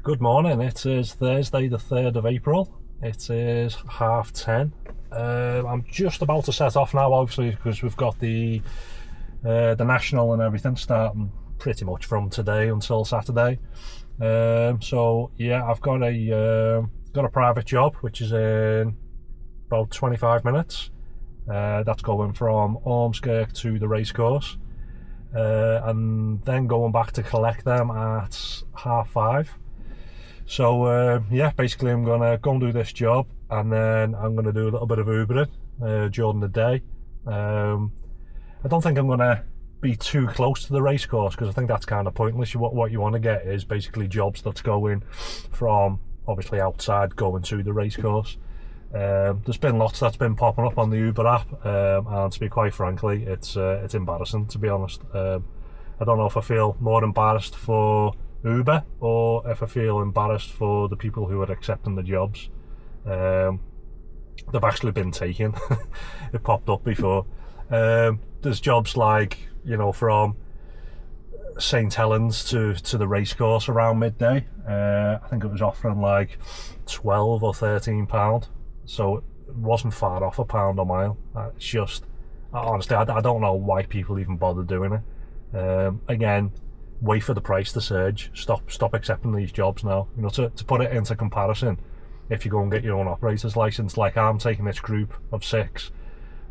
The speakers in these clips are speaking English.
Good morning, it is Thursday the 3rd of April, it is 10:30. I'm just about to set off now, obviously, because we've got the National and everything starting pretty much from today until Saturday. So yeah, I've got a private job which is in about 25 minutes. That's going from Ormskirk to the racecourse, and then going back to collect them at 5:30. So yeah, basically I'm gonna go and do this job, and then I'm gonna do a little bit of Ubering during the day. I don't think I'm gonna be too close to the racecourse because I think that's kind of pointless. What you want to get is basically jobs that's going from obviously outside going to the racecourse. There's been lots that's been popping up on the Uber app, and to be quite frankly, it's embarrassing, to be honest. I don't know if I feel more embarrassed for Uber or if I feel embarrassed for the people who are accepting the jobs. They've actually been taken. It popped up before. There's jobs like, you know, from St Helens to the racecourse around midday. I think it was offering like £12 or £13, so it wasn't far off £1 a mile. It's just, honestly, I don't know why people even bother doing it. Again, wait for the price to surge. Stop accepting these jobs now. You know, to put it into comparison, if you go and get your own operator's license, like I'm taking this group of 6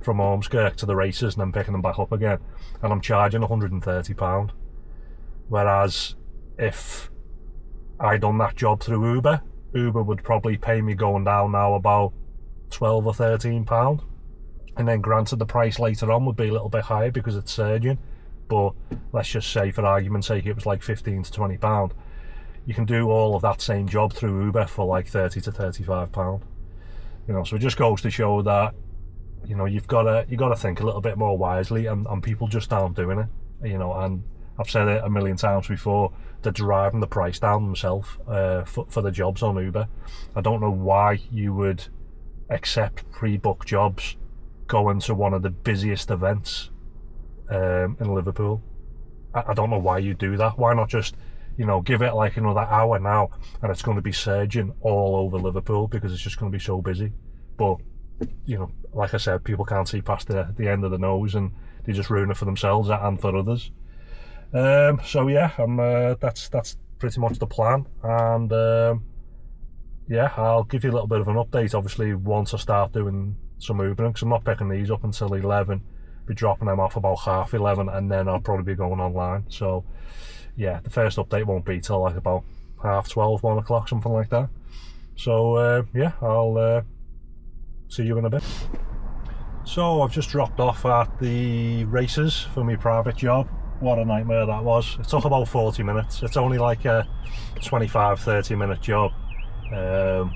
from Ormskirk to the races and then picking them back up again, and I'm charging £130. Whereas if I done that job through Uber would probably pay me going down now about £12 or £13, and then granted the price later on would be a little bit higher because it's surging. But let's just say, for argument's sake, it was like £15 to £20. You can do all of that same job through Uber for like £30 to £35. You know, so it just goes to show that, you know, you've got to think a little bit more wisely, and people just aren't doing it. You know, and I've said it a million times before, they're driving the price down themselves for the jobs on Uber. I don't know why you would accept pre-booked jobs going to one of the busiest events in Liverpool. I don't know why you do that. Why not just, you know, give it like another hour now and it's going to be surging all over Liverpool because it's just going to be so busy. But, you know, like I said, people can't see past the end of the nose, and they just ruin it for themselves and for others. So yeah, that's pretty much the plan, and yeah, I'll give you a little bit of an update obviously once I start doing some Ubering, because I'm not picking these up until 11. Be dropping them off about 11:30, and then I'll probably be going online. So yeah, the first update won't be till like about 12:30, 1 o'clock, something like that. So yeah, I'll see you in a bit. So I've just dropped off at the races for my private job. What a nightmare that was. It took about 40 minutes. It's only like a 25-30 minute job,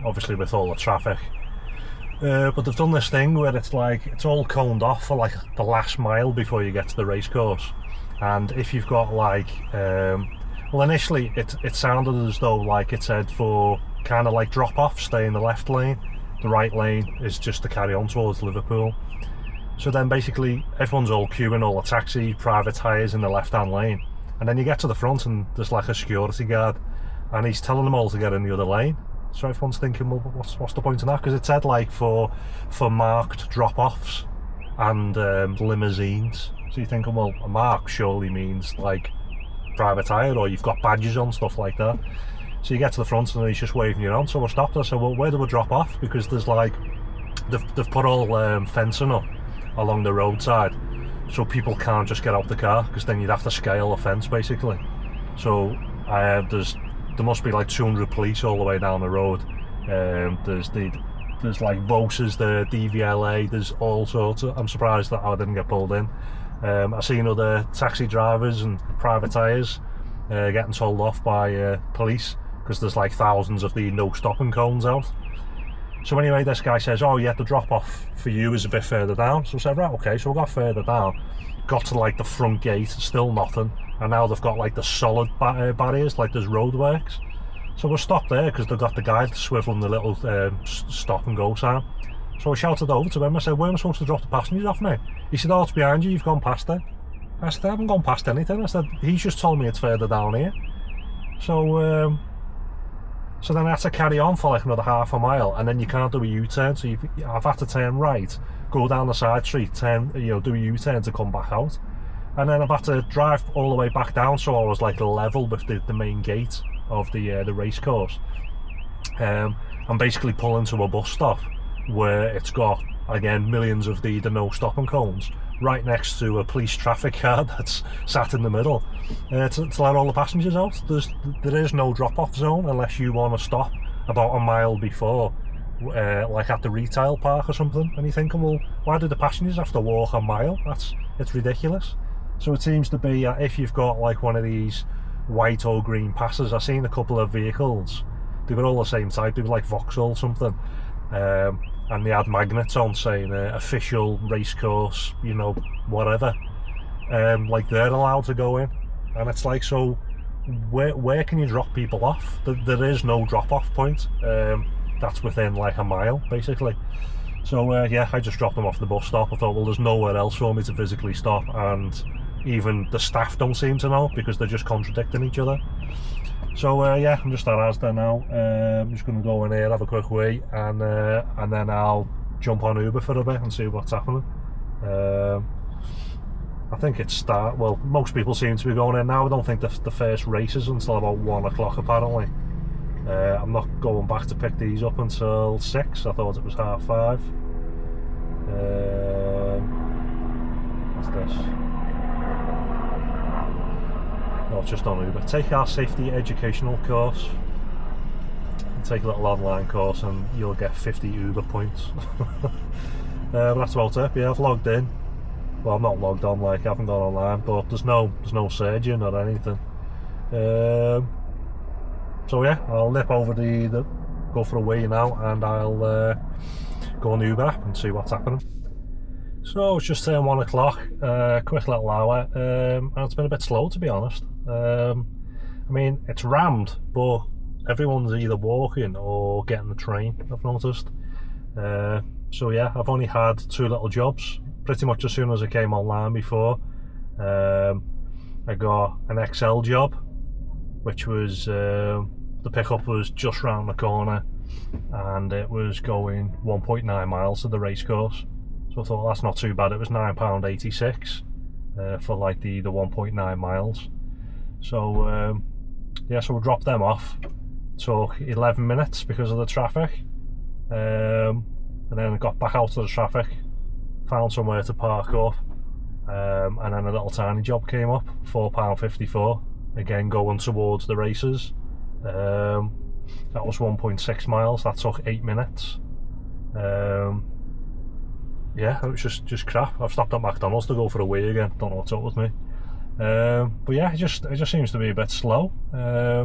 obviously with all the traffic. But they've done this thing where it's like, it's all coned off for like the last mile before you get to the racecourse. And if you've got like, well, initially it sounded as though like it said for kind of like drop off, stay in the left lane. The right lane is just to carry on towards Liverpool. So then basically everyone's all queuing, all the taxi, private hires in the left hand lane. And then you get to the front and there's like a security guard, and he's telling them all to get in the other lane. So everyone's thinking, well, what's the point in that? Because it said like for marked drop-offs and limousines. So you're thinking, well, a mark surely means like private hire, or you've got badges on, stuff like that. So you get to the front and he's just waving you on. So we stopped. I said, well, where do we drop off? Because there's like, they've put all fencing up along the roadside, so people can't just get out the car, because then you'd have to scale a fence basically. So there must be like 200 police all the way down the road. There's like VOSes there, DVLA, there's all sorts of, I'm surprised that I didn't get pulled in. I've seen other taxi drivers and private hires getting told off by police because there's like thousands of the no stopping cones out. So anyway, this guy says, oh yeah, the drop off for you is a bit further down. So I said, right, okay. So we got further down, got to like the front gate, still nothing, and now they've got like the solid barriers, like there's roadworks. So we stopped there because they've got the guy swiveling the little stop and go sign. So I shouted over to him, I said, where am I supposed to drop the passengers off now? He said, oh, it's behind you, you've gone past it. I said, I haven't gone past anything. I said, he's just told me it's further down here. So So then I had to carry on for like another half a mile, and then you can't do a U-turn, so I've had to turn right, go down the side street, turn, do a U-turn to come back out, and then I've had to drive all the way back down, so I was like level with the main gate of the race course. I'm basically pulling to a bus stop where it's got, again, millions of the no stopping cones right next to a police traffic car that's sat in the middle to let all the passengers out. There is no drop-off zone unless you want to stop about a mile before, like at the retail park or something, and you're thinking, well, why do the passengers have to walk a mile? It's ridiculous. So it seems to be, if you've got like one of these white or green passes, I've seen a couple of vehicles, they were all the same type, they were like Vauxhall something, and they had magnets on saying official racecourse, whatever, like they're allowed to go in, and it's like, so where can you drop people off? There is no drop-off point that's within like a mile basically. So yeah, I just dropped them off the bus stop. I thought, well, there's nowhere else for me to physically stop, and even the staff don't seem to know because they're just contradicting each other. So yeah, I'm just at Asda now. I'm just going to go in here, have a quick wee, and then I'll jump on Uber for a bit and see what's happening. I think it's well, most people seem to be going in now. I don't think the first race is until about 1 o'clock apparently. I'm not going back to pick these up until 6. I thought it was 5:30. What's this? No, it's just on Uber. Take our safety educational course. Take a little online course and you'll get 50 Uber points. But that's about it. Yeah, I've logged in. Well, I'm not logged on, like I haven't gone online, but there's no surgeon or anything. So yeah, I'll nip over go for a wee now, and I'll go on the Uber app and see what's happening. So it's just turned 1 o'clock, quick little hour, and it's been a bit slow, to be honest. I mean, it's rammed, but everyone's either walking or getting the train, I've noticed. So yeah, I've only had 2 little jobs, pretty much as soon as I came online before. I got an XL job, which was, the pickup was just round the corner, and it was going 1.9 miles to the racecourse. So I thought, well, that's not too bad. It was £9.86 for like the 1.9 miles. So yeah, so we dropped them off. Took 11 minutes because of the traffic, and then I got back out of the traffic, found somewhere to park up, and then a little tiny job came up, £4.54, again going towards the races. That was 1.6 miles. That took 8 minutes. Yeah, it was just crap. I've stopped at McDonald's to go for a wee again. Don't know what's up with me. But yeah, it just seems to be a bit slow. I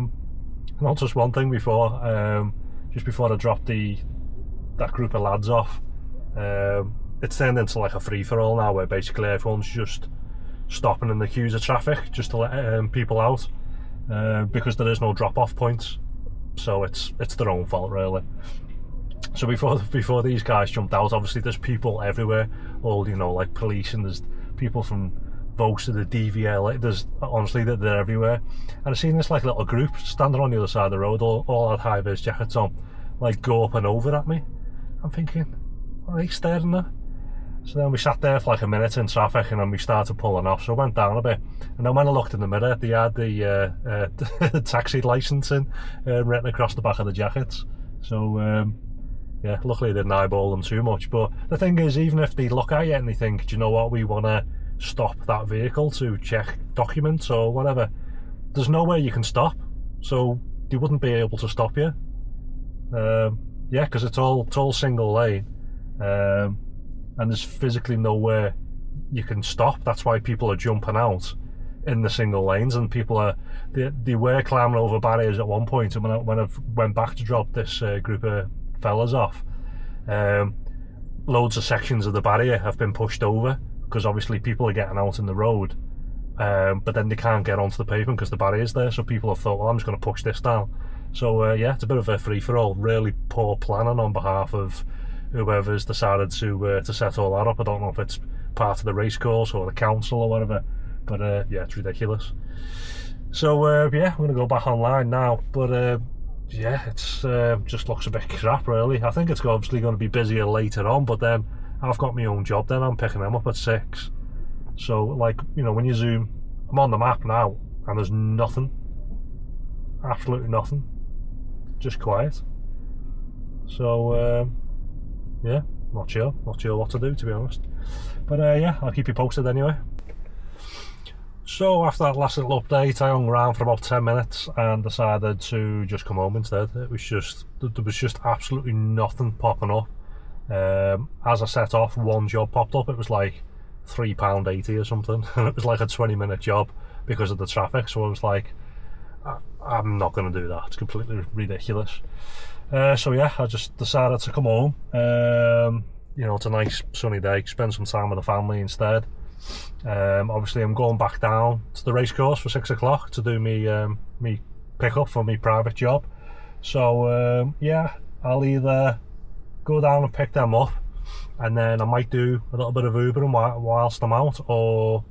noticed one thing before, just before I dropped that group of lads off. It's turned into like a free-for-all now, where basically everyone's just stopping in the queues of traffic just to let people out, because there is no drop-off points. So it's their own fault, really. So before these guys jumped out, obviously there's people everywhere, all like police, and there's people from Vaux to the DVL. There's honestly they're everywhere. And I've seen this like little group standing on the other side of the road, all had high-vis jackets on, like go up and over at me. I'm thinking, are they staring at? So then we sat there for like a minute in traffic, and then we started pulling off. So I went down a bit, and then when I looked in the mirror, they had the taxi licensing written across the back of the jackets. So yeah, luckily I didn't eyeball them too much. But the thing is, even if they look at you and they think, do you know what, we want to stop that vehicle to check documents or whatever, there's nowhere you can stop, so they wouldn't be able to stop you. Yeah, because it's all single lane, and there's physically nowhere you can stop. That's why people are jumping out in the single lanes, and people they were climbing over barriers at one point. And when I went back to drop this group of fellas off, loads of sections of the barrier have been pushed over, because obviously people are getting out in the road, but then they can't get onto the pavement because the barrier's there. So people have thought, well, I'm just going to push this down. So yeah, it's a bit of a free-for-all. Really poor planning on behalf of whoever's decided to set all that up. I don't know if it's part of the racecourse or the council or whatever, but yeah, it's ridiculous. So yeah, I'm going to go back online now, but yeah, it's just looks a bit crap really. I think it's obviously going to be busier later on, but then I've got my own job then, I'm picking them up at 6. So like, you know, when you zoom, I'm on the map now and there's nothing, absolutely nothing, just quiet. So yeah, not sure what to do, to be honest. But yeah, I'll keep you posted anyway. So after that last little update, I hung around for about 10 minutes and decided to just come home instead. It was just, there was just absolutely nothing popping up. As I set off, one job popped up. It was like £3.80 or something, and it was like a 20-minute job because of the traffic. So I was like, I'm not going to do that. It's completely ridiculous. So yeah, I just decided to come home. You know, it's a nice sunny day. Spend some time with the family instead. Obviously I'm going back down to the racecourse for 6 o'clock to do me pick up for my private job. So yeah, I'll either go down and pick them up, and then I might do a little bit of Ubering whilst I'm out, or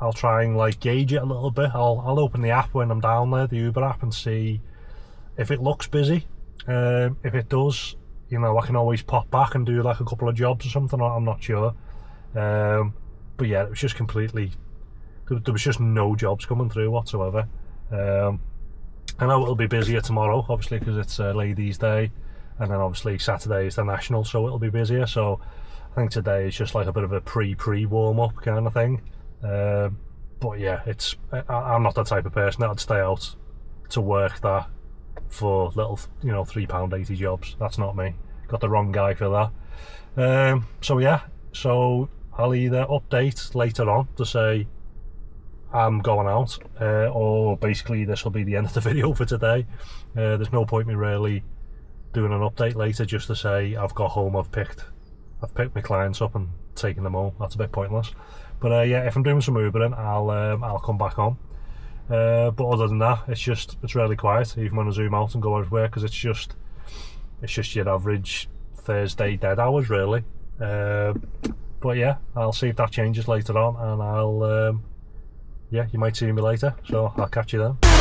I'll try and like gauge it a little bit. I'll open the app when I'm down there, the Uber app, and see if it looks busy. If it does, you know, I can always pop back and do like a couple of jobs or something. I'm not sure. But yeah, it was just completely, there was just no jobs coming through whatsoever. I know it'll be busier tomorrow, obviously, because it's Ladies' Day, and then obviously Saturday is the National, so it'll be busier. So I think today is just like a bit of a pre-warm-up kind of thing. But yeah, I'm not the type of person that would stay out to work that for little, you know, £3.80 jobs. That's not me. Got the wrong guy for that. So yeah, so I'll either update later on to say I'm going out, or basically this will be the end of the video for today. There's no point me really doing an update later just to say I've got home, I've picked my clients up and taken them home. That's a bit pointless. But yeah, if I'm doing some Ubering, I'll come back on. But other than that, it's really quiet, even when I zoom out and go out of work, because it's just your average Thursday dead hours really. But yeah, I'll see if that changes later on, and yeah, you might see me later, so I'll catch you then.